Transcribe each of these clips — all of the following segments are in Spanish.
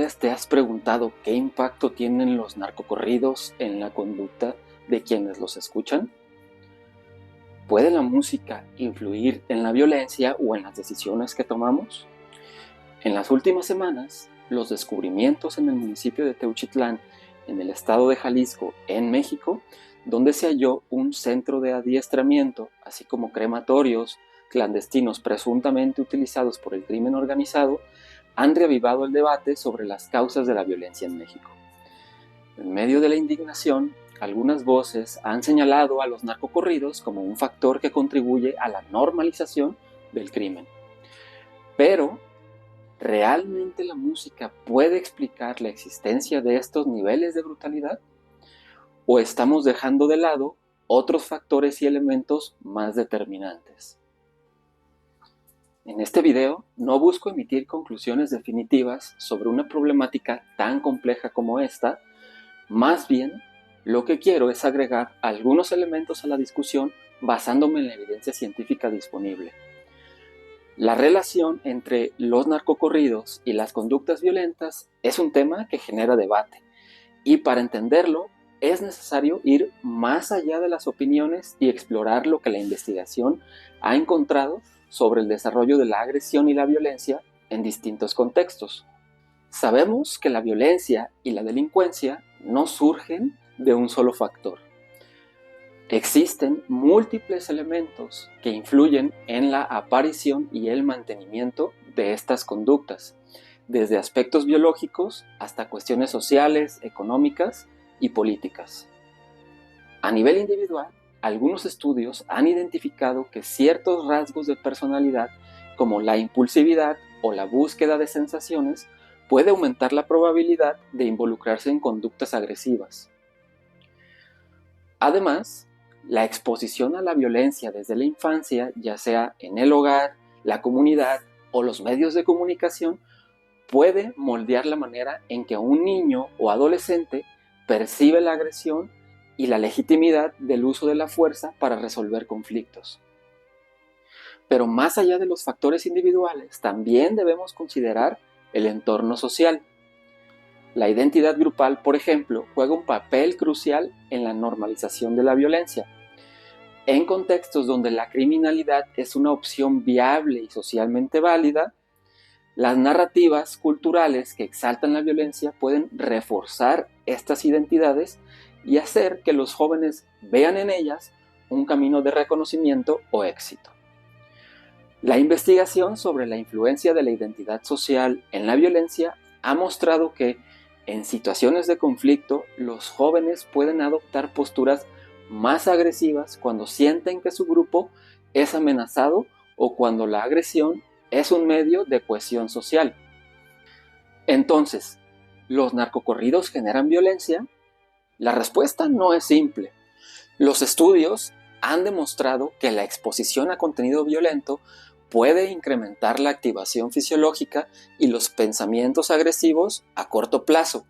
vez te has preguntado qué impacto tienen los narcocorridos en la conducta de quienes los escuchan? ¿Puede la música influir en la violencia o en las decisiones que tomamos? En las últimas semanas, los descubrimientos en el municipio de Teuchitlán, en el estado de Jalisco, en México, donde se halló un centro de adiestramiento, así como crematorios clandestinos presuntamente utilizados por el crimen organizado, han reavivado el debate sobre las causas de la violencia en México. En medio de la indignación, algunas voces han señalado a los narcocorridos como un factor que contribuye a la normalización del crimen. Pero, ¿realmente la música puede explicar la existencia de estos niveles de brutalidad? ¿O estamos dejando de lado otros factores y elementos más determinantes? En este video no busco emitir conclusiones definitivas sobre una problemática tan compleja como esta, más bien lo que quiero es agregar algunos elementos a la discusión basándome en la evidencia científica disponible. La relación entre los narcocorridos y las conductas violentas es un tema que genera debate, y para entenderlo es necesario ir más allá de las opiniones y explorar lo que la investigación ha encontrado sobre el desarrollo de la agresión y la violencia en distintos contextos. Sabemos que la violencia y la delincuencia no surgen de un solo factor. Existen múltiples elementos que influyen en la aparición y el mantenimiento de estas conductas, desde aspectos biológicos hasta cuestiones sociales, económicas y políticas. A nivel individual, algunos estudios han identificado que ciertos rasgos de personalidad, como la impulsividad o la búsqueda de sensaciones, puede aumentar la probabilidad de involucrarse en conductas agresivas. Además, la exposición a la violencia desde la infancia, ya sea en el hogar, la comunidad o los medios de comunicación, puede moldear la manera en que un niño o adolescente percibe la agresión y la legitimidad del uso de la fuerza para resolver conflictos. Pero más allá de los factores individuales, también debemos considerar el entorno social. La identidad grupal, por ejemplo, juega un papel crucial en la normalización de la violencia. En contextos donde la criminalidad es una opción viable y socialmente válida, las narrativas culturales que exaltan la violencia pueden reforzar estas identidades y hacer que los jóvenes vean en ellas un camino de reconocimiento o éxito. La investigación sobre la influencia de la identidad social en la violencia ha mostrado que en situaciones de conflicto los jóvenes pueden adoptar posturas más agresivas cuando sienten que su grupo es amenazado o cuando la agresión es un medio de cohesión social. Entonces, ¿los narcocorridos generan violencia? La respuesta no es simple. Los estudios han demostrado que la exposición a contenido violento puede incrementar la activación fisiológica y los pensamientos agresivos a corto plazo,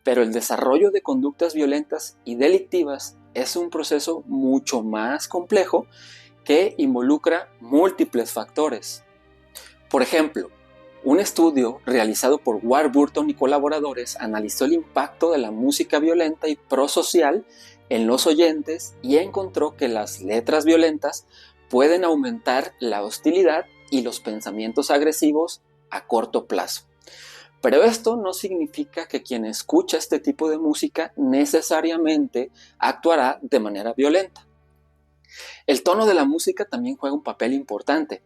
pero el desarrollo de conductas violentas y delictivas es un proceso mucho más complejo que involucra múltiples factores. Por ejemplo, un estudio realizado por Warburton y colaboradores analizó el impacto de la música violenta y prosocial en los oyentes y encontró que las letras violentas pueden aumentar la hostilidad y los pensamientos agresivos a corto plazo. Pero esto no significa que quien escucha este tipo de música necesariamente actuará de manera violenta. El tono de la música también juega un papel importante.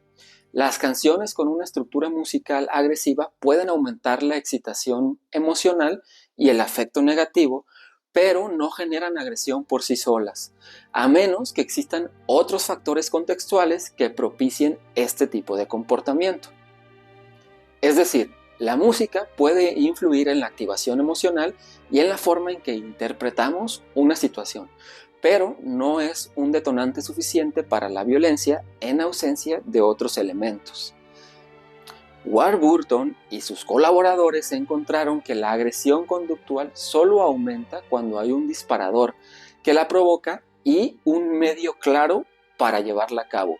Las canciones con una estructura musical agresiva pueden aumentar la excitación emocional y el afecto negativo, pero no generan agresión por sí solas, a menos que existan otros factores contextuales que propicien este tipo de comportamiento. Es decir, la música puede influir en la activación emocional y en la forma en que interpretamos una situación, pero no es un detonante suficiente para la violencia en ausencia de otros elementos. Warburton y sus colaboradores encontraron que la agresión conductual solo aumenta cuando hay un disparador que la provoca y un medio claro para llevarla a cabo.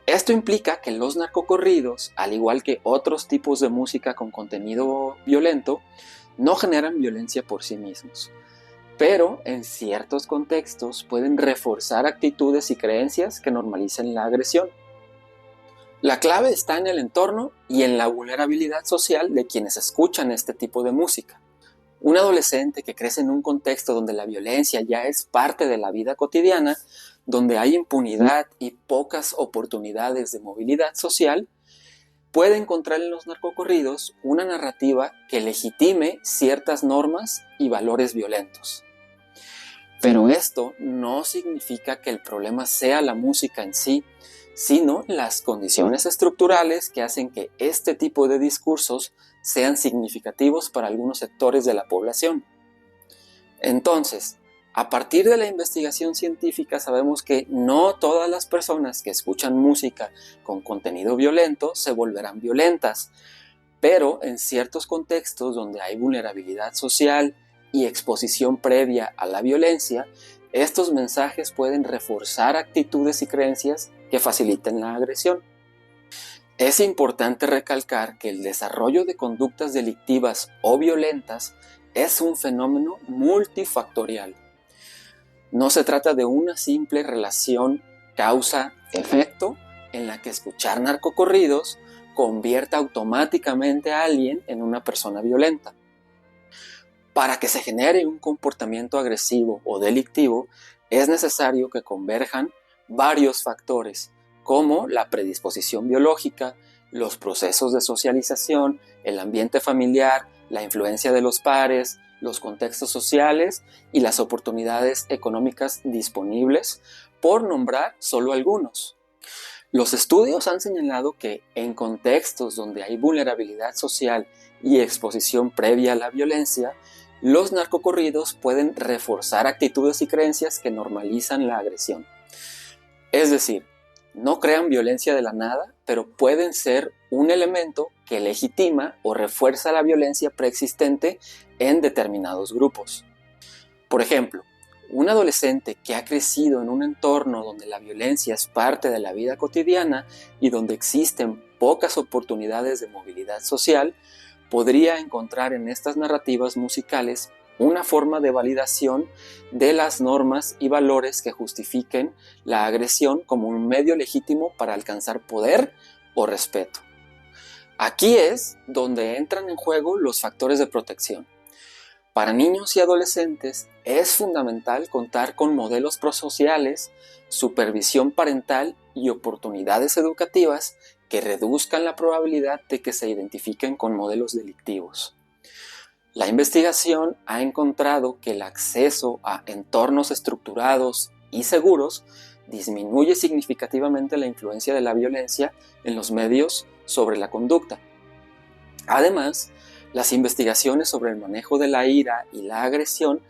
Esto implica que los narcocorridos, al igual que otros tipos de música con contenido violento, no generan violencia por sí mismos, pero en ciertos contextos pueden reforzar actitudes y creencias que normalicen la agresión. La clave está en el entorno y en la vulnerabilidad social de quienes escuchan este tipo de música. Un adolescente que crece en un contexto donde la violencia ya es parte de la vida cotidiana, donde hay impunidad y pocas oportunidades de movilidad social, puede encontrar en los narcocorridos una narrativa que legitime ciertas normas y valores violentos. Pero esto no significa que el problema sea la música en sí, sino las condiciones estructurales que hacen que este tipo de discursos sean significativos para algunos sectores de la población. Entonces, a partir de la investigación científica sabemos que no todas las personas que escuchan música con contenido violento se volverán violentas, pero en ciertos contextos donde hay vulnerabilidad social y exposición previa a la violencia, estos mensajes pueden reforzar actitudes y creencias que faciliten la agresión. Es importante recalcar que el desarrollo de conductas delictivas o violentas es un fenómeno multifactorial. No se trata de una simple relación causa-efecto en la que escuchar narcocorridos convierta automáticamente a alguien en una persona violenta. Para que se genere un comportamiento agresivo o delictivo, es necesario que converjan varios factores, como la predisposición biológica, los procesos de socialización, el ambiente familiar, la influencia de los pares, los contextos sociales y las oportunidades económicas disponibles, por nombrar solo algunos. Los estudios han señalado que en contextos donde hay vulnerabilidad social y exposición previa a la violencia, los narcocorridos pueden reforzar actitudes y creencias que normalizan la agresión. Es decir, no crean violencia de la nada, pero pueden ser un elemento que legitima o refuerza la violencia preexistente en determinados grupos. Por ejemplo, un adolescente que ha crecido en un entorno donde la violencia es parte de la vida cotidiana y donde existen pocas oportunidades de movilidad social, podría encontrar en estas narrativas musicales una forma de validación de las normas y valores que justifiquen la agresión como un medio legítimo para alcanzar poder o respeto. Aquí es donde entran en juego los factores de protección. Para niños y adolescentes es fundamental contar con modelos prosociales, supervisión parental y oportunidades educativas que reduzcan la probabilidad de que se identifiquen con modelos delictivos. La investigación ha encontrado que el acceso a entornos estructurados y seguros disminuye significativamente la influencia de la violencia en los medios sobre la conducta. Además, las investigaciones sobre el manejo de la ira y la agresión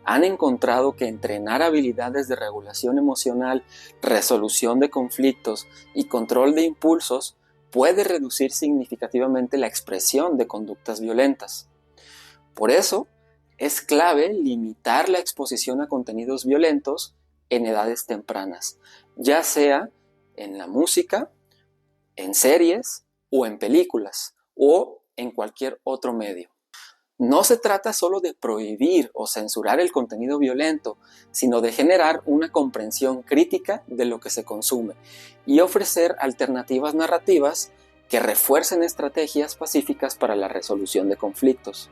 han encontrado que entrenar habilidades de regulación emocional, resolución de conflictos y control de impulsos puede reducir significativamente la expresión de conductas violentas. Por eso, es clave limitar la exposición a contenidos violentos en edades tempranas, ya sea en la música, en series o en películas o en cualquier otro medio. No se trata solo de prohibir o censurar el contenido violento, sino de generar una comprensión crítica de lo que se consume y ofrecer alternativas narrativas que refuercen estrategias pacíficas para la resolución de conflictos.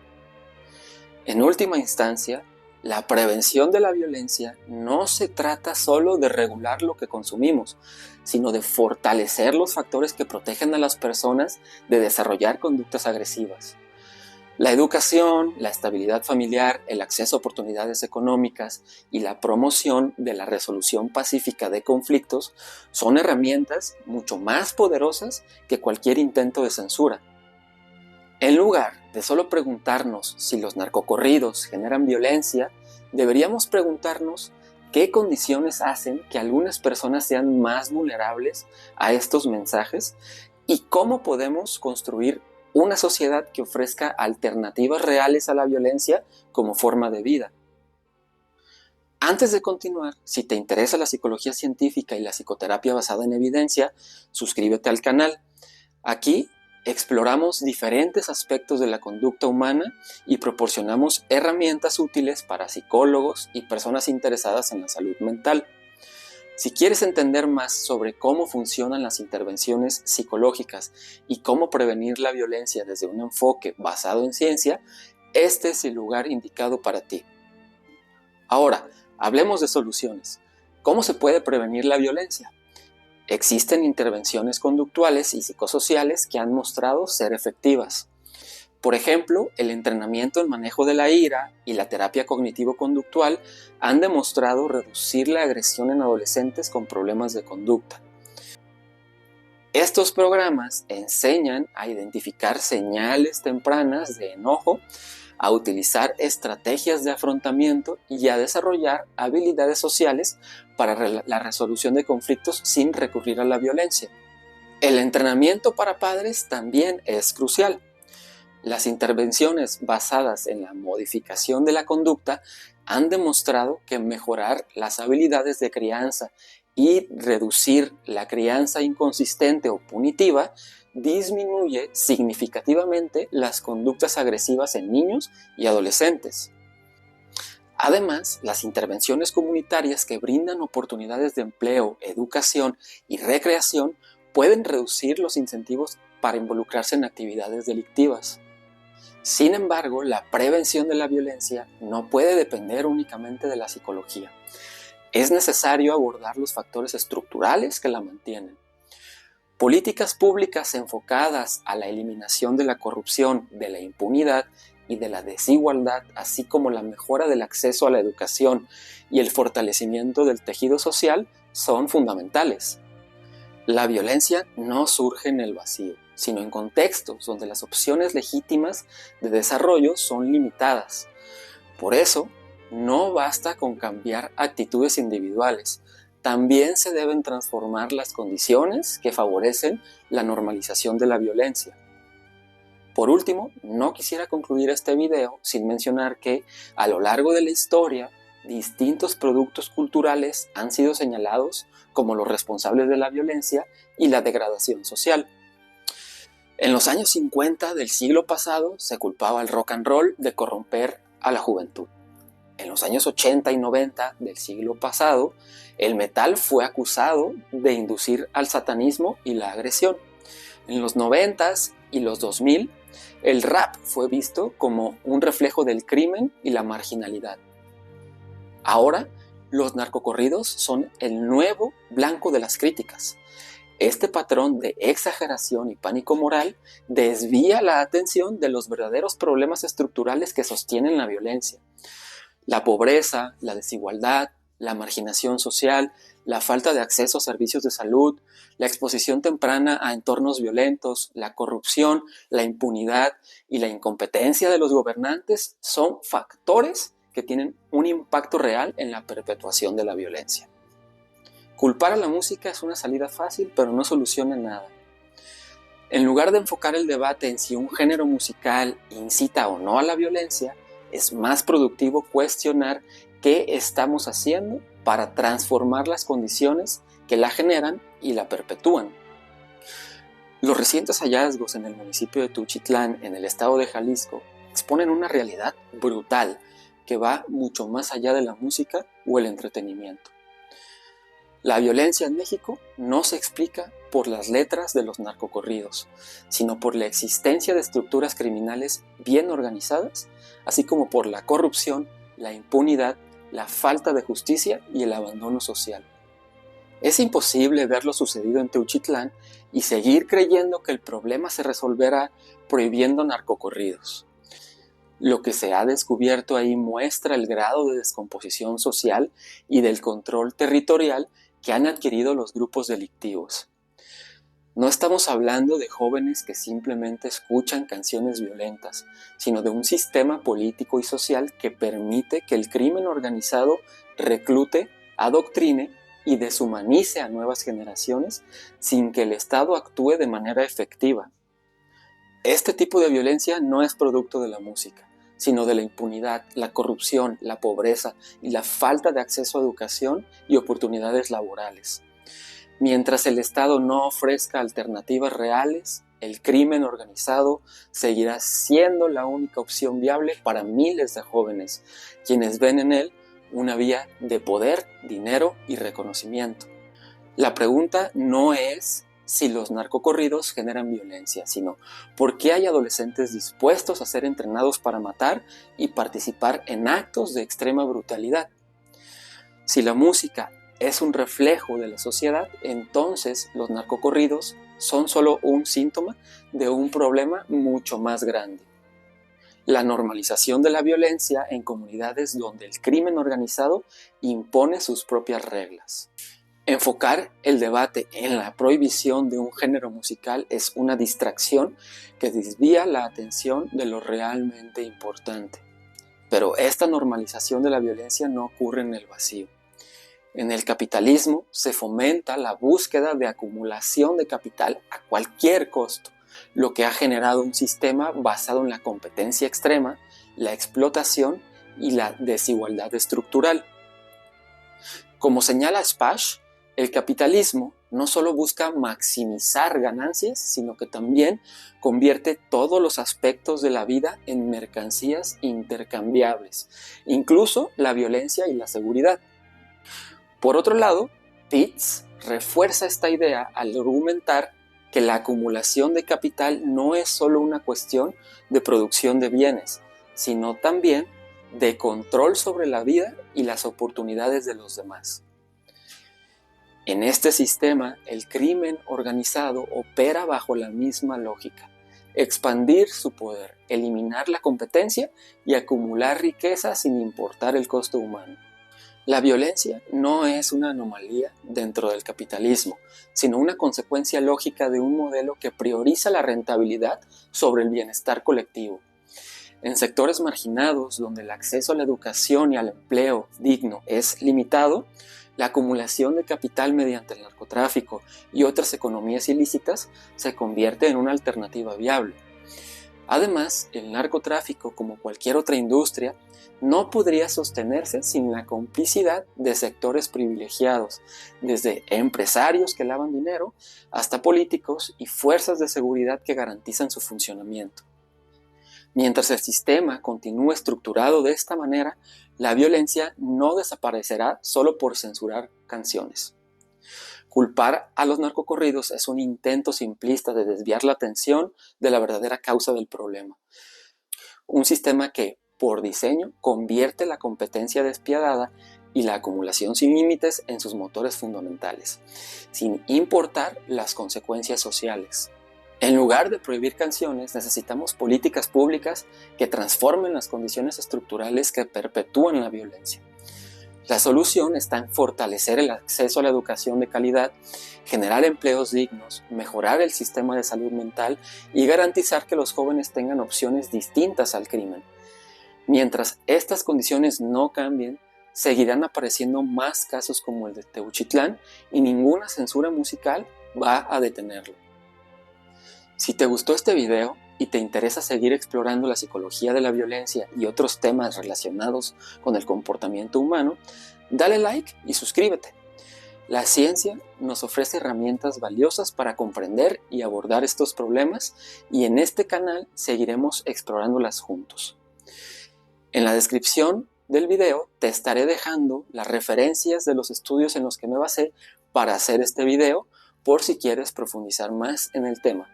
En última instancia, la prevención de la violencia no se trata solo de regular lo que consumimos, sino de fortalecer los factores que protegen a las personas de desarrollar conductas agresivas. La educación, la estabilidad familiar, el acceso a oportunidades económicas y la promoción de la resolución pacífica de conflictos son herramientas mucho más poderosas que cualquier intento de censura. En lugar de solo preguntarnos si los narcocorridos generan violencia, deberíamos preguntarnos qué condiciones hacen que algunas personas sean más vulnerables a estos mensajes y cómo podemos construir una sociedad que ofrezca alternativas reales a la violencia como forma de vida. Antes de continuar, si te interesa la psicología científica y la psicoterapia basada en evidencia, suscríbete al canal. Aquí exploramos diferentes aspectos de la conducta humana y proporcionamos herramientas útiles para psicólogos y personas interesadas en la salud mental. Si quieres entender más sobre cómo funcionan las intervenciones psicológicas y cómo prevenir la violencia desde un enfoque basado en ciencia, este es el lugar indicado para ti. Ahora, hablemos de soluciones. ¿Cómo se puede prevenir la violencia? Existen intervenciones conductuales y psicosociales que han mostrado ser efectivas. Por ejemplo, el entrenamiento en manejo de la ira y la terapia cognitivo-conductual han demostrado reducir la agresión en adolescentes con problemas de conducta. Estos programas enseñan a identificar señales tempranas de enojo, a utilizar estrategias de afrontamiento y a desarrollar habilidades sociales para la resolución de conflictos sin recurrir a la violencia. El entrenamiento para padres también es crucial. Las intervenciones basadas en la modificación de la conducta han demostrado que mejorar las habilidades de crianza y reducir la crianza inconsistente o punitiva disminuye significativamente las conductas agresivas en niños y adolescentes. Además, las intervenciones comunitarias que brindan oportunidades de empleo, educación y recreación pueden reducir los incentivos para involucrarse en actividades delictivas. Sin embargo, la prevención de la violencia no puede depender únicamente de la psicología. Es necesario abordar los factores estructurales que la mantienen. Políticas públicas enfocadas a la eliminación de la corrupción, de la impunidad y de la desigualdad, así como la mejora del acceso a la educación y el fortalecimiento del tejido social, son fundamentales. La violencia no surge en el vacío, sino en contextos donde las opciones legítimas de desarrollo son limitadas. Por eso, no basta con cambiar actitudes individuales, también se deben transformar las condiciones que favorecen la normalización de la violencia. Por último, no quisiera concluir este video sin mencionar que, a lo largo de la historia, distintos productos culturales han sido señalados como los responsables de la violencia y la degradación social. En los años 50 del siglo pasado se culpaba al rock and roll de corromper a la juventud. En los años 80 y 90 del siglo pasado, el metal fue acusado de inducir al satanismo y la agresión. En los 90s y los 2000, el rap fue visto como un reflejo del crimen y la marginalidad. Ahora, los narcocorridos son el nuevo blanco de las críticas. Este patrón de exageración y pánico moral desvía la atención de los verdaderos problemas estructurales que sostienen la violencia. La pobreza, la desigualdad, la marginación social, la falta de acceso a servicios de salud, la exposición temprana a entornos violentos, la corrupción, la impunidad y la incompetencia de los gobernantes son factores que tienen un impacto real en la perpetuación de la violencia. Culpar a la música es una salida fácil, pero no soluciona nada. En lugar de enfocar el debate en si un género musical incita o no a la violencia, es más productivo cuestionar qué estamos haciendo para transformar las condiciones que la generan y la perpetúan. Los recientes hallazgos en el municipio de Tuchitlán, en el estado de Jalisco, exponen una realidad brutal que va mucho más allá de la música o el entretenimiento. La violencia en México no se explica por las letras de los narcocorridos, sino por la existencia de estructuras criminales bien organizadas, así como por la corrupción, la impunidad, la falta de justicia y el abandono social. Es imposible ver lo sucedido en Teuchitlán y seguir creyendo que el problema se resolverá prohibiendo narcocorridos. Lo que se ha descubierto ahí muestra el grado de descomposición social y del control territorial que han adquirido los grupos delictivos. No estamos hablando de jóvenes que simplemente escuchan canciones violentas, sino de un sistema político y social que permite que el crimen organizado reclute, adoctrine y deshumanice a nuevas generaciones sin que el Estado actúe de manera efectiva. Este tipo de violencia no es producto de la música, sino de la impunidad, la corrupción, la pobreza y la falta de acceso a educación y oportunidades laborales. Mientras el Estado no ofrezca alternativas reales, el crimen organizado seguirá siendo la única opción viable para miles de jóvenes, quienes ven en él una vía de poder, dinero y reconocimiento. La pregunta no es si los narcocorridos generan violencia, sino por qué hay adolescentes dispuestos a ser entrenados para matar y participar en actos de extrema brutalidad. Si la música es un reflejo de la sociedad, entonces los narcocorridos son solo un síntoma de un problema mucho más grande. La normalización de la violencia en comunidades donde el crimen organizado impone sus propias reglas. Enfocar el debate en la prohibición de un género musical es una distracción que desvía la atención de lo realmente importante. Pero esta normalización de la violencia no ocurre en el vacío. En el capitalismo se fomenta la búsqueda de acumulación de capital a cualquier costo, lo que ha generado un sistema basado en la competencia extrema, la explotación y la desigualdad estructural. Como señala Spash, el capitalismo no solo busca maximizar ganancias, sino que también convierte todos los aspectos de la vida en mercancías intercambiables, incluso la violencia y la seguridad. Por otro lado, Pitts refuerza esta idea al argumentar que la acumulación de capital no es solo una cuestión de producción de bienes, sino también de control sobre la vida y las oportunidades de los demás. En este sistema, el crimen organizado opera bajo la misma lógica: expandir su poder, eliminar la competencia y acumular riqueza sin importar el costo humano. La violencia no es una anomalía dentro del capitalismo, sino una consecuencia lógica de un modelo que prioriza la rentabilidad sobre el bienestar colectivo. En sectores marginados, donde el acceso a la educación y al empleo digno es limitado, la acumulación de capital mediante el narcotráfico y otras economías ilícitas se convierte en una alternativa viable. Además, el narcotráfico, como cualquier otra industria, no podría sostenerse sin la complicidad de sectores privilegiados, desde empresarios que lavan dinero hasta políticos y fuerzas de seguridad que garantizan su funcionamiento. Mientras el sistema continúe estructurado de esta manera, la violencia no desaparecerá solo por censurar canciones. Culpar a los narcocorridos es un intento simplista de desviar la atención de la verdadera causa del problema. Un sistema que, por diseño, convierte la competencia despiadada y la acumulación sin límites en sus motores fundamentales, sin importar las consecuencias sociales. En lugar de prohibir canciones, necesitamos políticas públicas que transformen las condiciones estructurales que perpetúan la violencia. La solución está en fortalecer el acceso a la educación de calidad, generar empleos dignos, mejorar el sistema de salud mental y garantizar que los jóvenes tengan opciones distintas al crimen. Mientras estas condiciones no cambien, seguirán apareciendo más casos como el de Teuchitlán y ninguna censura musical va a detenerlo. Si te gustó este video y te interesa seguir explorando la psicología de la violencia y otros temas relacionados con el comportamiento humano, dale like y suscríbete. La ciencia nos ofrece herramientas valiosas para comprender y abordar estos problemas, y en este canal seguiremos explorándolas juntos. En la descripción del video te estaré dejando las referencias de los estudios en los que me basé para hacer este video, por si quieres profundizar más en el tema.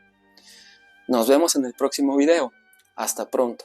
Nos vemos en el próximo video. Hasta pronto.